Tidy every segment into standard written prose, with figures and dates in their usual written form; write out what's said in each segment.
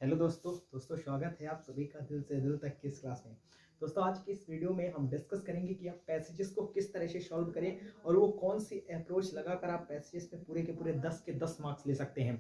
Hello दोस्तों स्वागत है आप सभी का दिल से दिल तक की इस क्लास में। दोस्तों आज की इस वीडियो में हम डिस्कस करेंगे कि आप पैसेजेस को किस तरह से सॉल्व करें और वो कौन सी अप्रोच लगाकर आप पैसेजेस में पूरे के पूरे 10 के 10 मार्क्स ले सकते हैं।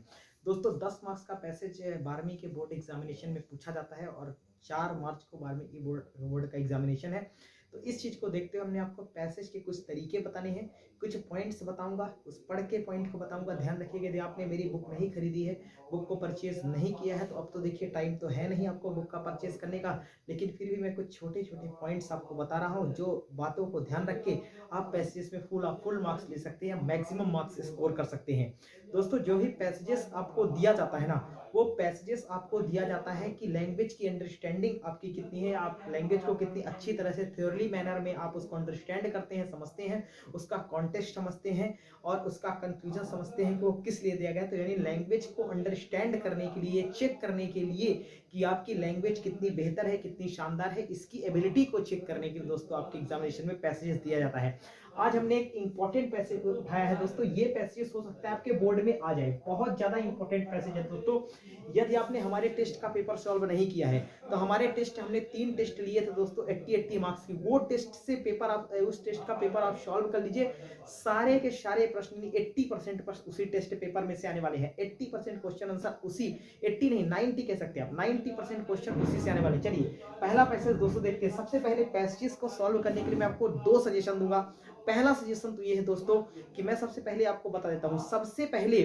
दोस्तों 10 मार्क्स का पैसेज 12वीं के बोर्ड एग्जामिनेशन में पूछा जाता है और 4 मार्च को 12वीं की बोर्ड का एग्जामिनेशन है। तो इस चीज़ को देखते हुए हमने आपको पैसेज के कुछ तरीके बताने हैं, कुछ पॉइंट्स बताऊंगा, उस पढ़ के पॉइंट को बताऊंगा। ध्यान रखिएगा यदि आपने मेरी बुक नहीं खरीदी है, बुक को परचेज नहीं किया है, तो अब तो देखिए टाइम तो है नहीं आपको बुक का परचेज करने का, लेकिन फिर भी मैं कुछ छोटे छोटे पॉइंट्स आपको बता रहा हूँ जो बातों को ध्यान रख के आप पैसेजेस में फुल मार्क्स ले सकते हैं, मैक्सिमम मार्क्स स्कोर कर सकते हैं। दोस्तों जो भी पैसेजेस आपको दिया जाता है ना, वो पैसेजेस आपको दिया जाता है कि लैंग्वेज की अंडरस्टैंडिंग आपकी कितनी है, आप लैंग्वेज को कितनी अच्छी तरह से थ्योरली मैनर में आप उसको अंडरस्टैंड करते हैं, समझते हैं, उसका कॉन्टेक्स्ट समझते हैं और उसका कंक्लूजन समझते हैं कि वो किस लिए दिया गया। तो यानी लैंग्वेज को अंडरस्टैंड करने के लिए, चेक करने के लिए कि आपकी लैंग्वेज कितनी बेहतर है, कितनी शानदार है, इसकी एबिलिटी को चेक करने के लिए दोस्तों आपके एग्जामिनेशन में पैसेजेस दिया जाता है। आज हमने एक इंपॉर्टेंट पैसेज उठाया है दोस्तों, ये पैसेज हो सकता है आपके बोर्ड में आ जाए, बहुत ज्यादा इंपॉर्टेंट पैसेज है दोस्तों। यदि आपने हमारे टेस्ट का पेपर सॉल्व नहीं किया है तो हमारे टेस्ट हमने 3 टेस्ट लिए थे दोस्तों 80 मार्क्स की, वो टेस्ट से पेपर आप उस टेस्ट का पेपर आप सॉल्व कर लीजिए। सारे के सारे प्रश्न 80% उसी टेस्ट पेपर में से आने वाले हैं। 80% क्वेश्चन आंसर उसी, 80 नहीं 90 कह सकते आप, 90% क्वेश्चन उसी से आने वाले। चलिए पहला पैसेज दोस्तों देखते हैं। सबसे पहले पैसेज को सॉल्व करने के लिए मैं आपको 2 सजेशन दूंगा। पहला सजेशन तो ये है दोस्तों कि मैं सबसे पहले आपको बता देता हूं, सबसे पहले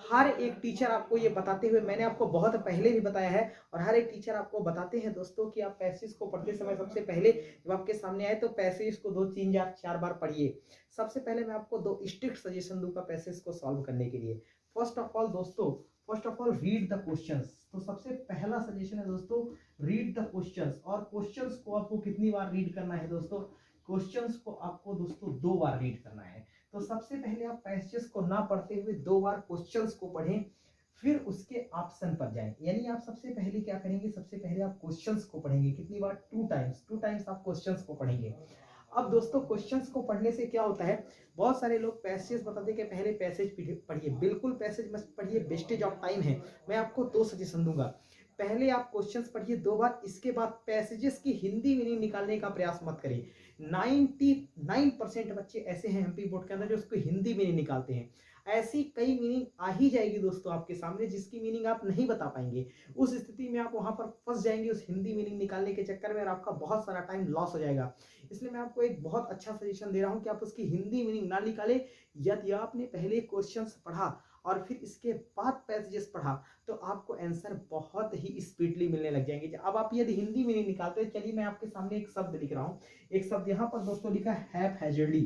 हर एक टीचर आपको ये बताते हुए, मैंने आपको बहुत पहले भी बताया है और हर एक टीचर आपको बताते हैं दोस्तों कि आप पैसेज को पढ़ते समय सबसे पहले जब आपके सामने आए तो पैसेज को 2 3 या 4 बार पढ़िए। सबसे पहले मैं आपको 2 स्ट्रिक्ट सजेशन दूंगा पैसेज को सॉल्व करने के लिए। First of all read the questions. तो सबसे पहला सजेशन है दोस्तों, रीड द क्वेश्चंस। और क्वेश्चंस को आपको कितनी बार रीड करना है दोस्तों? क्वेश्चंस को आपको दोस्तों 2 बार रीड करना है। तो सबसे पहले आप पैसेज को ना पढ़ते हुए 2 बार क्वेश्चंस को पढ़ें, फिर उसके ऑप्शन पर जाएं। यानी आप सबसे पहले क्या करेंगे, सबसे पहले आप क्वेश्चंस को पढ़ेंगे कितनी बार? 2 टाइम्स आप क्वेश्चंस को पढ़ेंगे। अब दोस्तों क्वेश्चंस को पढ़ने से क्या होता है, बहुत सारे लोग पैसेज बताते कि पहले पैसेज पढ़िए, बिल्कुल पैसेज मत पढ़िए, वेस्टेज ऑफ टाइम है। मैं आपको 2 सजेशन दूंगा। पहले आप क्वेश्चंस पढ़िए 2 बार, इसके बाद पैसेजेस की हिंदी मीनिंग निकालने का प्रयास मत करिए। 99% बच्चे ऐसे हैं एमपी बोर्ड के अंदर जो उसको हिंदी मीनिंग निकालते हैं। ऐसी कई मीनिंग आ ही जाएगी दोस्तों आपके सामने जिसकी मीनिंग आप नहीं बता पाएंगे। उस स्थिति में आप वहां पर फंस जाएंगे उस हिंदी मीनिंग निकालने के चक्कर में और आपका बहुत सारा टाइम लॉस हो जाएगा। इसलिए मैं आपको एक बहुत अच्छा सजेशन दे रहा हूं कि आप उसकी हिंदी मीनिंग ना निकाले। यदि आपने पहले क्वेश्चंस पढ़ा और फिर इसके बाद पैसेजेस पढ़ा तो आपको आंसर बहुत ही स्पीडली मिलने लग जाएंगे। अब आप यदि हिंदी मीनिंग निकालते हैं, चलिए मैं आपके सामने एक शब्द लिख रहा हूँ। एक शब्द यहाँ पर दोस्तों लिखा है हैव-हैज़र्डली।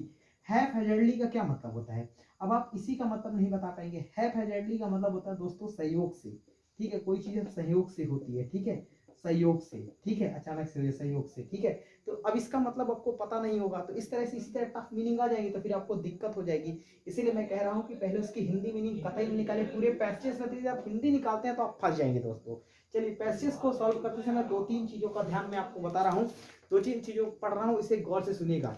हैव-हैज़र्डली का क्या मतलब होता है? अब आप इसी का मतलब नहीं बता पाएंगे। हैव-हैज़र्डली का मतलब होता है दोस्तों सहयोग से। ठीक है, कोई चीज सहयोग से होती है, ठीक है, सहयोग से, ठीक है, अचानक से सहयोग से, ठीक है। तो अब इसका मतलब आपको पता नहीं होगा तो इस तरह से इसी तरह टफ मीनिंग आ जाएगी तो फिर आपको दिक्कत हो जाएगी। इसीलिए मैं कह रहा हूँ कि पहले उसकी हिंदी मीनिंग कतई नहीं निकाले। पूरे पैसेज में यदि आप हिंदी निकालते हैं तो आप फंस जाएंगे दोस्तों। चलिए पैसेज को सॉल्व करते समय 2-3 चीजों का ध्यान मैं आपको बता रहा हूँ, 2-3 चीजों पढ़ रहा हूँ, इसे गौर से सुनिएगा।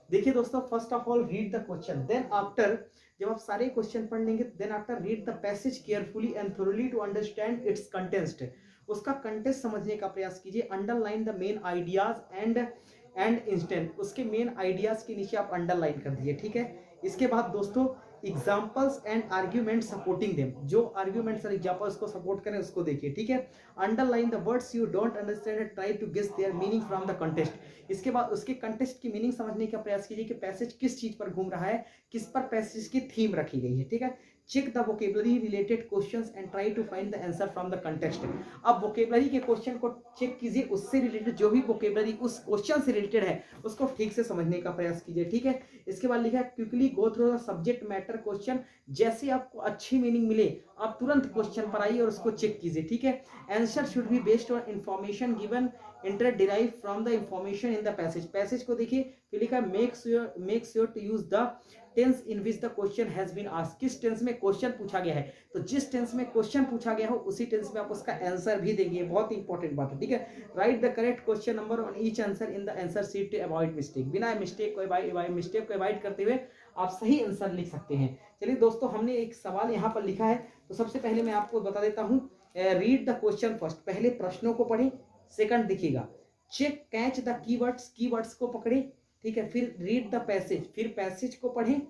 देखिए दोस्तों, first of all read the question, then after, जब आप सारे क्वेश्चन पढ़ लेंगे then after read the passage carefully and thoroughly to understand its content. उसका कंटेंट समझने का प्रयास कीजिए। Underline the main ideas and instant, उसके मेन आइडियाज के नीचे आप अंडरलाइन कर दीजिए, ठीक है। इसके बाद दोस्तों examples and argument supporting them, जो आर्ग्यूमेंट्स और एग्जाम्पल्स को सपोर्ट करें उसको देखिए, ठीक है। Underline the words you don't understand and try to guess their meaning from the contest. इसके बाद उसके कंटेस्ट की मीनिंग समझने का प्रयास कीजिए कि पैसेज किस चीज पर घूम रहा है, किस पर पैसेज की थीम रखी गई है, ठीक है। Check the vocabulary related questions and try to find the answer from the context. अब वोकेबलरी के क्वेश्चन को चेक कीजिए, उससे रिलेटेड जो भी वोकेबलरी उस क्वेश्चन से रिलेटेड है उसको ठीक से समझने का प्रयास कीजिए, ठीक है। इसके बाद लिखा है quickly go through the subject matter question. जैसे आपको अच्छी मीनिंग मिले आप तुरंत क्वेश्चन पर आइए और उसको चेक कीजिए, ठीक है। Answer should be based on information given inter derive from the information in the passage. Passage को देखिए, फिर लिखा है make sure to use the tense in which the question has been asked. किस टेंस में क्वेश्चन पूछा गया है, तो जिस टेंस में क्वेश्चन पूछा गया हो उसी टेंस में आप उसका आंसर भी देंगे, बहुत इंपॉर्टेंट बात है, ठीक है। Write the correct question number on each answer in the answer sheet to avoid mistake. बिना मिस्टेक को अवॉइड करते हुए आप सही आंसर लिख सकते हैं। चलिए दोस्तों, हमने एक सवाल यहाँ पर लिखा है तो सबसे पहले मैं आपको बता देता हूँ रीड द क्वेश्चन फर्स्ट, पहले प्रश्नों को पढ़ें। सेकंड दिखेगा check catch the keywords, keywords को पकड़े, ठीक है। फिर रीड द पैसेज, फिर पैसेज को पढ़ें।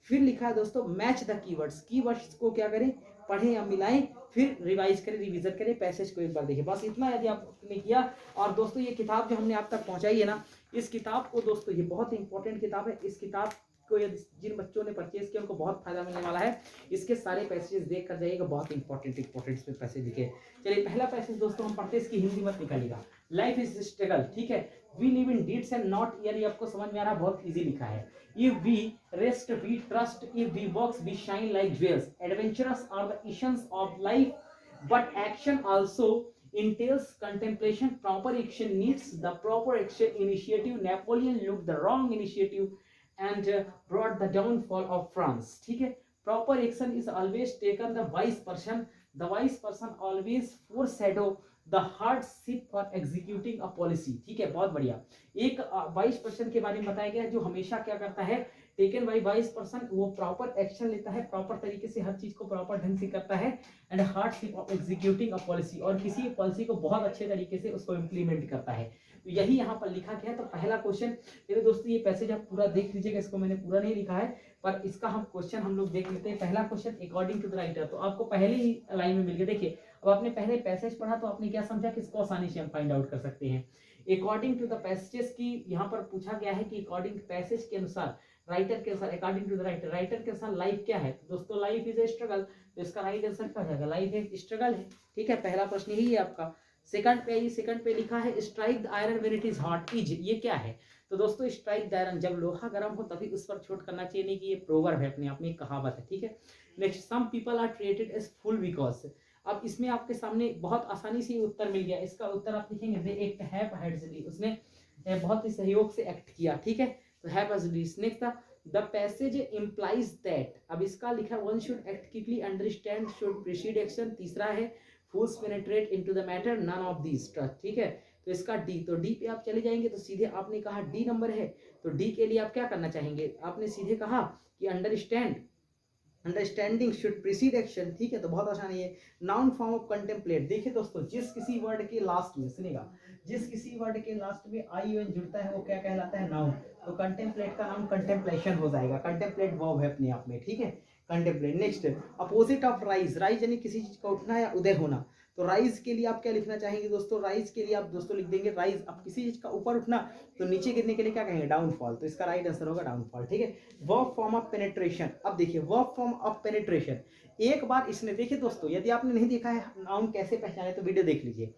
फिर लिखा है दोस्तों मैच द कीवर्ड्स, कीवर्ड्स को क्या करें, पढ़ें या मिलाएं। फिर रिवाइज करें, रिवीजन करें, पैसेज को एक बार देखें। बस इतना यदि आपने किया। और दोस्तों ये किताब जो हमने आप तक पहुंचाई है ना, इस किताब को दोस्तों ये बहुत इंपॉर्टेंट किताब है। इस किताब को यदि जिन बच्चों ने परचेज किया उनको बहुत फायदा मिलने वाला है। इसके सारे पैसेज देख कर जाइएगा, बहुत इंपॉर्टेंट इसमें पैसेज लिखे। चलिए पहला पैसेज दोस्तों हम पढ़ते हैं, इसकी हिंदी मत निकालिएगा। लाइफ इज स्ट्रगल, ठीक है। We live in deeds and not, यानी आपको समझ में आ रहा, बहुत इजी लिखा है। If we rest, we trust. If we work, we shine like jewels. Adventurous are the essence of life, but action also entails contemplation. Proper action needs the proper action initiative. Napoleon looked the wrong initiative and brought the downfall of France. ठीक है। Proper action is always taken the wise person. The wise person always foreshadow the hardship for executing a policy. ठीक है, बहुत बढ़िया। एक wise person के बारे में बताया गया जो हमेशा क्या करता है, टेकन बाई वाइस पर्सन, वो प्रॉपर एक्शन लेता है, प्रॉपर तरीके से हर चीज को प्रॉपर ढंग से करता है। And hardship of executing a policy, और किसी पॉलिसी को बहुत अच्छे तरीके से उसको इम्प्लीमेंट करता है। तो यही यहाँ पर लिखा गया है। तो पहला क्वेश्चन, मेरे दोस्तों ये पैसेज आप पूरा देख लीजिएगा, इसको मैंने पूरा नहीं लिखा है, पर इसका हम क्वेश्चन हम लोग देख लेते हैं। पहला question according to the writer, तो आपको पहले ही लाइन में मिल गया। देखिए अब आपने पहले पैसेज पढ़ा तो आपने क्या समझा कि इसको आसानी से हम फाइंड आउट कर सकते हैं। अकॉर्डिंग टू द पैसेज की यहाँ पर पूछा गया है कि अकॉर्डिंग पैसेज के अनुसार, राइटर के अनुसार, according to the writer, writer के अनुसार लाइफ क्या है। तो दोस्तों लाइफ इज ए स्ट्रगल, तो इसका राइट आंसर क्या हो जाएगा, लाइफ एक स्ट्रगल है। ठीक है, पहला प्रश्न यही है आपका। सेकंड पे आइए, सेकंड पे लिखा है strike the iron when it is hot. Is ये क्या है, तो दोस्तों स्ट्राइक द आयरन, जब लोहा गर्म हो तभी उस पर चोट करना चाहिए, नहीं कि ये प्रोवर्ब है, अपने आप में एक कहावत है। ठीक है। Next, some people are treated as fool because. अब इसमें आपके सामने बहुत आसानी से उत्तर मिल गया। इसका उत्तर आप लिखेंगे दे एक्ट हैव हेडली, उसने बहुत ही सहयोग से एक्ट किया। ठीक है, तो have hardly. Next, the passage implies that, अब इसका लिखा one should act quickly, understand should precede action. तीसरा है fools penetrate into the matter, none of these trust. ठीक है, तो इसका डी, तो डी पे आप चले जाएंगे तो सीधे आपने कहा डी नंबर है, तो डी के लिए आप क्या करना चाहेंगे, आपने सीधे कहा कि understand, understanding should precede action. ठीक है, तो बहुत आसान है ये। नाउन फॉर्म ऑफ कंटेम्पलेट, देखिए दोस्तों जिस किसी वर्ड के लास्ट में, सुनेगा, जिस किसी वर्ड के लास्ट में आई एन जुड़ता है वो क्या कहलाता है, नाउन। तो कंटेम्पलेट का नाम कंटेम्पलेशन हो जाएगा, कंटेम्पलेट वर्ब है अपने आप में। ठीक है, contemplate. Next, opposite of rise, rise यानी किसी चीज का उठना या उदय होना। तो राइज के लिए आप क्या लिखना चाहेंगे दोस्तों, राइज के लिए आप दोस्तों लिख देंगे राइज, अब किसी चीज का ऊपर उठना, तो नीचे गिरने के लिए क्या कहेंगे, डाउनफॉल। तो इसका राइट आंसर होगा डाउनफॉल। ठीक है। वर्ब फॉर्म ऑफ पेनिट्रेशन, अब देखिए वर्ब फॉर्म ऑफ पेनिट्रेशन, एक बार इसने, देखिए दोस्तों यदि आपने नहीं देखा है नाउन कैसे पहचाने तो वीडियो देख लीजिए।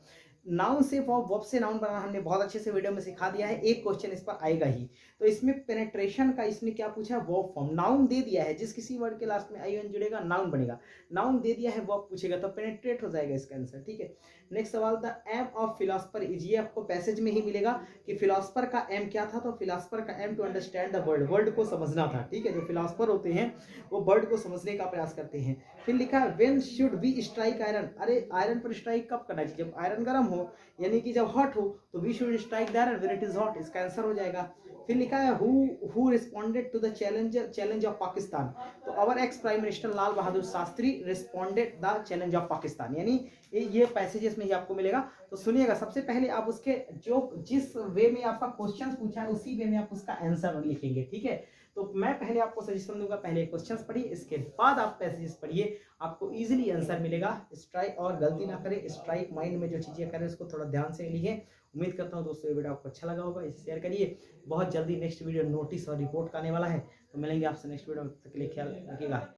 नाउन से वर्ब, वर्ब से नाउन बनाना हमने बहुत अच्छे से वीडियो में सिखा दिया है, एक क्वेश्चन इस पर आएगा ही। तो इसमें पेनिट्रेशन का इसने क्या पूछा, वर्ब फॉर्म। नाउन दे दिया है, जिस किसी वर्ड के लास्ट में आई एन जुड़ेगा नाउन बनेगा, नाउन दे दिया है वर्ब पूछेगा तो पेनिट्रेट हो जाएगा इसका आंसर। ठीक है। नेक्स्ट सवाल, the aim of philosopher is, ये आपको पैसेज में ही मिलेगा कि फिलोसफर का एम क्या था, तो फिलोसफर का aim to understand the world, world को समझना था। ठीक है, जो फिलोसफर होते हैं वो वर्ल्ड को समझने का प्रयास करते हैं। फिर लिखा है when should we strike iron, अरे आयरन पर स्ट्राइक कब करना चाहिए, जब आयरन गर्म हो, यानी कि जब हॉट हो, तो we should strike the iron when it is hot, इसका आंसर हो जाएगा। फिर लिखा है who responded to the challenge of Pakistan, तो our ex prime minister Lal Bahadur Shastri responded the challenge of Pakistan, यानी ये पैसेजेस में ही आपको मिलेगा। तो सुनिएगा, सबसे पहले आप उसके जो जिस वे में आपका क्वेश्चन पूछा है उसी वे में आप उसका आंसर लिखेंगे। ठीक है, तो मैं पहले आपको सजेशन दूंगा, पहले क्वेश्चंस पढ़िए, इसके बाद आप पैसेजेस पढ़िए, आपको इजीली आंसर मिलेगा। स्ट्राइक, और गलती ना करें, स्ट्राइक माइंड में जो चीज़ें करें उसको थोड़ा ध्यान से लिखें। उम्मीद करता हूँ दोस्तों ये वीडियो आपको अच्छा लगा होगा, इसे शेयर करिए। बहुत जल्दी नेक्स्ट वीडियो नोटिस और रिपोर्ट का आने वाला है, तो मिलेंगे आपसे नेक्स्ट वीडियो, तक के लिए ख्याल रखिएगा।